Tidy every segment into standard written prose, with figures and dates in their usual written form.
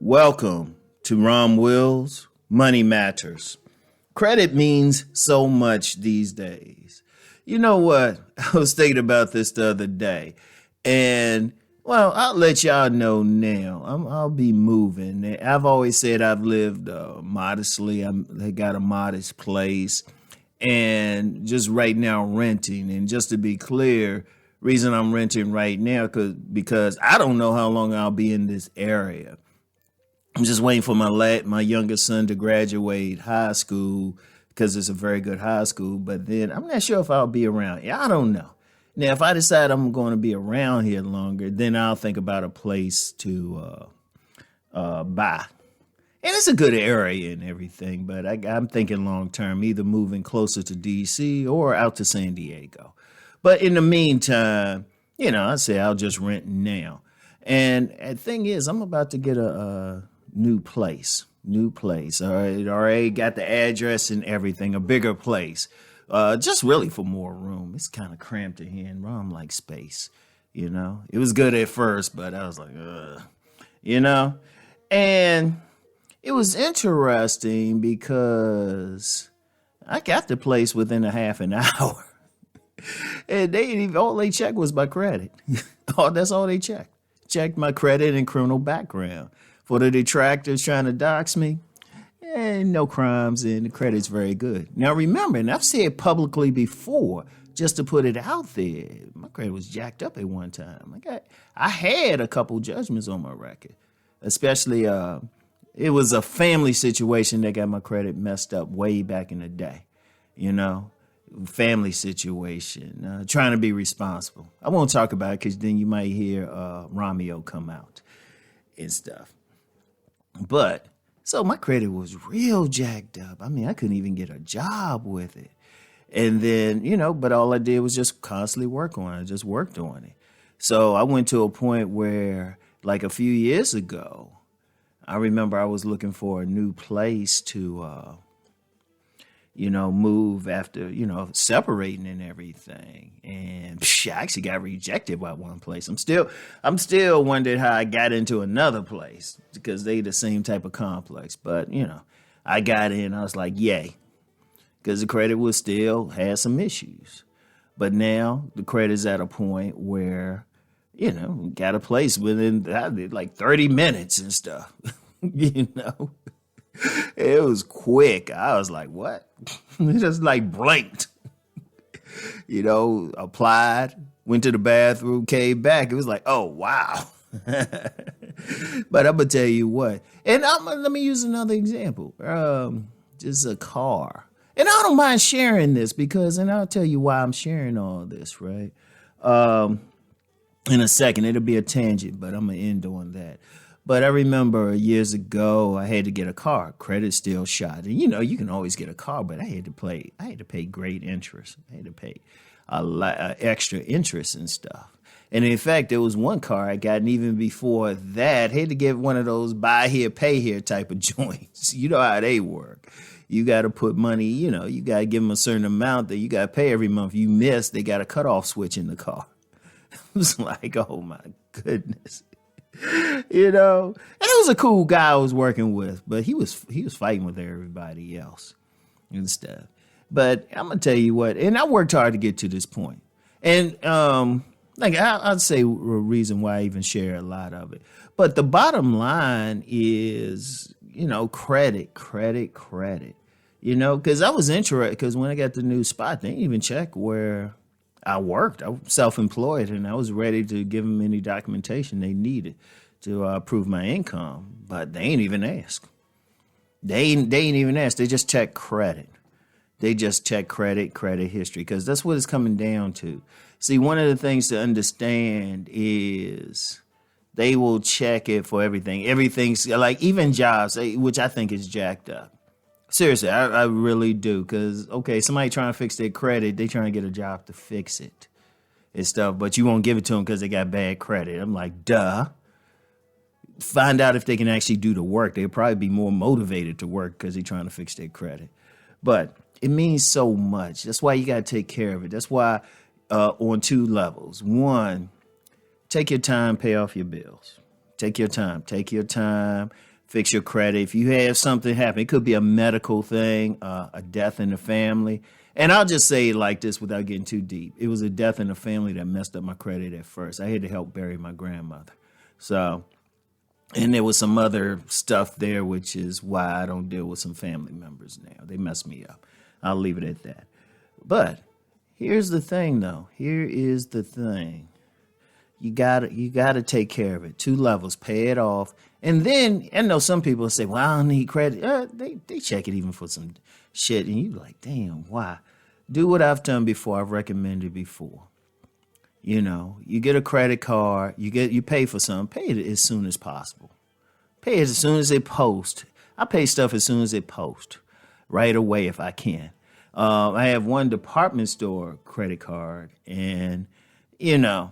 Welcome to Rom Wills, Money Matters. Credit means so much these days. You know what? I was thinking about this the other day, and well, I'll let y'all know now. I'll be moving. I've always said I've lived modestly. I got a modest place, and just right now renting. And just to be clear, reason I'm renting right now because I don't know how long I'll be in this area. I'm just waiting for my youngest son to graduate high school because it's a very good high school. But then I'm not sure if I'll be around. Yeah, I don't know. Now, if I decide I'm going to be around here longer, then I'll think about a place to buy. And it's a good area and everything, but I'm thinking long term, either moving closer to D.C. or out to San Diego. But in the meantime, I say I'll just rent now. And the thing is, I'm about to get a new place. All right. Already got the address and everything, a bigger place. Just really for more room. It's kind of cramped in here, and Rom like space, It was good at first, but I was like, And it was interesting because I got the place within a half an hour. And all they checked was my credit. That's all they checked. Checked my credit and criminal background. For the detractors trying to dox me, no crimes, and the credit's very good. Now remember, and I've said publicly before, just to put it out there, my credit was jacked up at one time. I had a couple judgments on my record, especially it was a family situation that got my credit messed up way back in the day, family situation, trying to be responsible. I won't talk about it because then you might hear Romeo come out and stuff. But so my credit was real jacked up. I mean, I couldn't even get a job with it. And then, but all I did was just constantly work on it. I just worked on it. So I went to a point where, like a few years ago, I remember I was looking for a new place to move after, separating and everything. And I actually got rejected by one place. I'm still wondering how I got into another place because they the same type of complex. But, I got in, I was like, yay, because the credit was still had some issues. But now the credit's at a point where, got a place within like 30 minutes and stuff, It was quick. I was like, what? Just like blinked. Applied, went to the bathroom, came back. It was like, oh, wow. But I'm going to tell you what. And let me use another example. Just a car. And I don't mind sharing this and I'll tell you why I'm sharing all this, right? In a second, it'll be a tangent, but I'm going to end on that. But I remember years ago, I had to get a car. Credit still shot. And you can always get a car, but I had to pay great interest. I had to pay a lot extra interest and stuff. And in fact, there was one car I got, and even before that, I had to get one of those buy here, pay here type of joints. You know how they work. You got to put money, you got to give them a certain amount that you got to pay every month. You miss, they got a cutoff switch in the car. It was like, oh my goodness. And it was a cool guy I was working with, but he was fighting with everybody else and stuff. But I'm gonna tell you what, and I worked hard to get to this point. And I'd say a reason why I even share a lot of it. But the bottom line is, credit. Because I was interested. Because when I got the new spot, they didn't even check where I worked. I was self-employed, and I was ready to give them any documentation they needed to prove my income. But they ain't even ask. They ain't even ask. They just check credit. They just check credit history, because that's what it's coming down to. See, one of the things to understand is they will check it for everything. Everything's like even jobs, which I think is jacked up. Seriously, I really do. Because, okay, somebody trying to fix their credit, they trying to get a job to fix it and stuff, but you won't give it to them because they got bad credit. I'm like, duh. Find out if they can actually do the work. They'll probably be more motivated to work because they're trying to fix their credit. But it means so much. That's why you got to take care of it. That's why on two levels. One, take your time, pay off your bills. Take your time. fix your credit. If you have something happen, it could be a medical thing, a death in the family. And I'll just say it like this without getting too deep. It was a death in the family that messed up my credit at first. I had to help bury my grandmother. So, and there was some other stuff there, which is why I don't deal with some family members now. They mess me up. I'll leave it at that. But here's the thing, though. Here is the thing. You gotta take care of it. 2 levels, pay it off. And then, I know some people say, well, I don't need credit. They check it even for some shit. And you're like, damn, why? Do what I've done before. I've recommended before. You know, you get a credit card, you pay for something, pay it as soon as possible. Pay it as soon as it posts. I pay stuff as soon as it posts, right away if I can. I have one department store credit card, and, you know,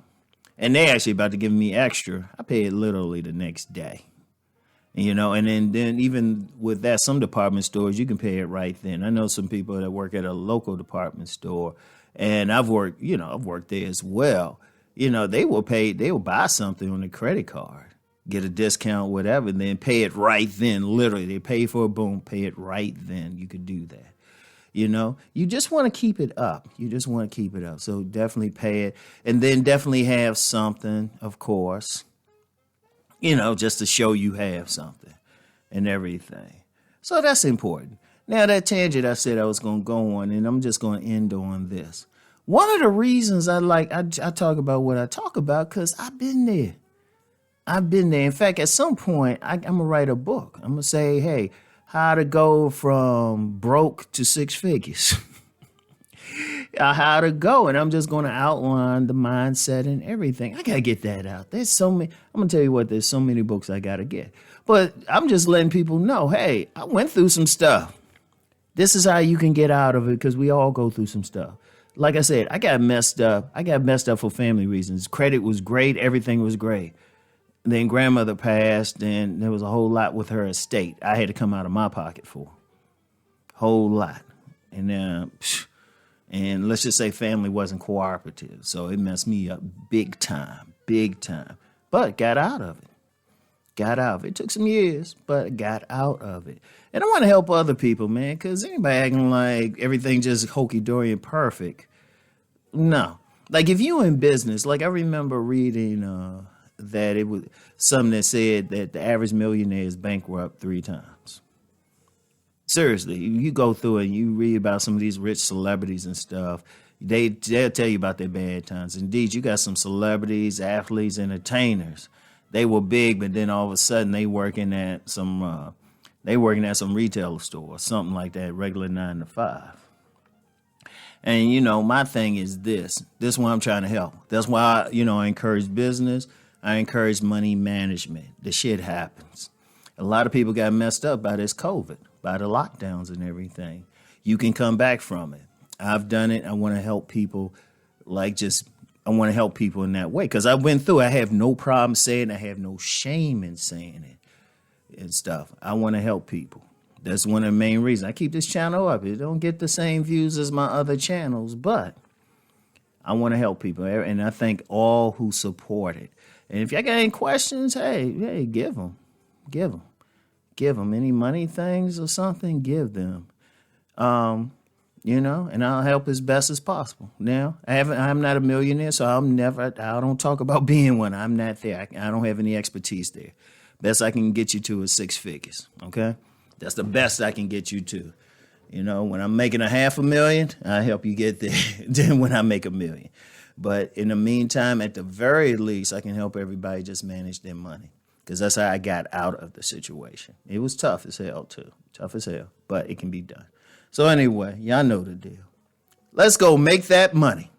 and they actually about to give me extra. I pay it literally the next day. You know, and then even with that, some department stores, you can pay it right then. I know some people that work at a local department store, and I've worked there as well. You know, they will buy something on a credit card, get a discount, whatever, and then pay it right then. Literally, they pay for a boom, pay it right then. You could do that. You know, you just want to keep it up. So definitely pay it, and then definitely have something, of course, you know, just to show you have something and everything. So that's important. Now, that tangent I said I was going to go on, and I'm just going to end on this. One of the reasons I talk about what I talk about, because I've been there. In fact, at some point, I'm going to write a book. I'm going to say, hey, how to go from broke to 6 figures. How to go. And I'm just going to outline the mindset and everything. I got to get that out. There's so many. I'm going to tell you what, there's so many books I got to get. But I'm just letting people know, hey, I went through some stuff. This is how you can get out of it, because we all go through some stuff. Like I said, I got messed up. For family reasons. Credit was great. Everything was great. Then grandmother passed, and there was a whole lot with her estate I had to come out of my pocket for. Whole lot. And let's just say family wasn't cooperative. So it messed me up big time. But got out of it. It took some years, but got out of it. And I want to help other people, man, because anybody acting like everything just hokey-dory and perfect. No. Like if you in business, like I remember reading that it was something that said that the average millionaire is bankrupt 3 times. Seriously, you go through it and you read about some of these rich celebrities and stuff. They'll tell you about their bad times. Indeed, you got some celebrities, athletes, entertainers. They were big, but then all of a sudden they working at some retail store or something like that, regular 9 to 5. And, you know, my thing is this. This is why I'm trying to help. That's why, I encourage business. I encourage money management. The shit happens. A lot of people got messed up by this COVID, by the lockdowns and everything. You can come back from it. I've done it. I want to help people I want to help people in that way, because I went through. I have no problem saying it. I have no shame in saying it and stuff. I want to help people. That's one of the main reasons I keep this channel up. It don't get the same views as my other channels, but I want to help people, and I thank all who support it. And if y'all got any questions, hey, give them. Any money things or something, give them. And I'll help as best as possible. Now, I'm not a millionaire, so I don't talk about being one. I'm not there. I don't have any expertise there. Best I can get you to is 6 figures, okay? That's the best I can get you to. When I'm making $500,000, I help you get there than when I make $1 million. But in the meantime, at the very least, I can help everybody just manage their money, because that's how I got out of the situation. It was tough as hell, too. Tough as hell, but it can be done. So anyway, y'all know the deal. Let's go make that money.